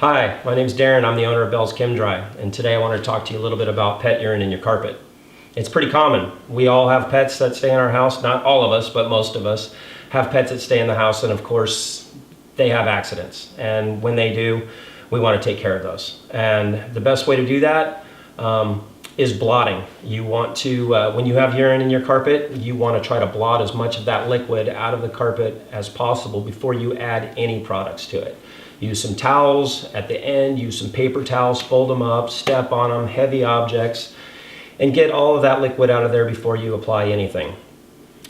Hi, my name is Darren. I'm the owner of Bell's Chem Dry, and today I want to talk to you a little bit about pet urine in your carpet. It's pretty common. We all have pets that stay in our house. Not all of us, but most of us have pets that stay in the house, and of course, they have accidents. And when they do, we want to take care of those. And the best way to do that is blotting. You want to, when you have urine in your carpet, you want to try to blot as much of that liquid out of the carpet as possible before you add any products to it. Use some towels at the end, use some paper towels, fold them up, step on them, heavy objects, and get all of that liquid out of there before you apply anything.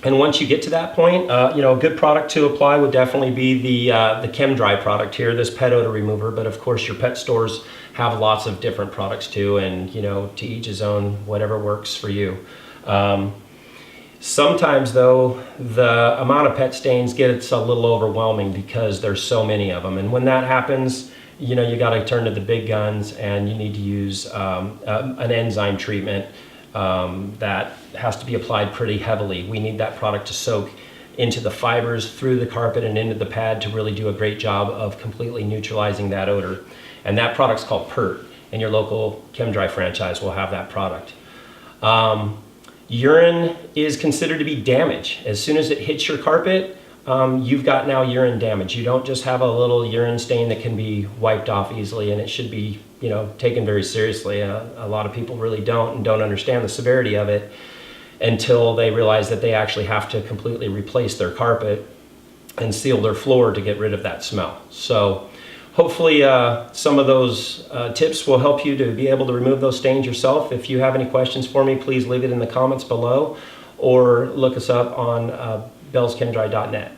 And once you get to that point, a good product to apply would definitely be the Chem Dry product here, this pet odor remover. But of course, your pet stores have lots of different products too, and to each his own, whatever works for you. Sometimes though, the amount of pet stains gets a little overwhelming because there's so many of them. And when that happens, you got to turn to the big guns, and you need to use an enzyme treatment that has to be applied pretty heavily. We need that product to soak into the fibers, through the carpet, and into the pad to really do a great job of completely neutralizing that odor. And that product's called P.U.R.T, and your local Chem Dry franchise will have that product. Urine is considered to be damage. As soon as it hits your carpet, you've got now urine damage. You don't just have a little urine stain that can be wiped off easily, and it should be taken very seriously. A lot of people really don't understand the severity of it until they realize that they actually have to completely replace their carpet and seal their floor to get rid of that smell. So hopefully some of those tips will help you to be able to remove those stains yourself. If you have any questions for me, please leave it in the comments below, or look us up on bellschemdry.net.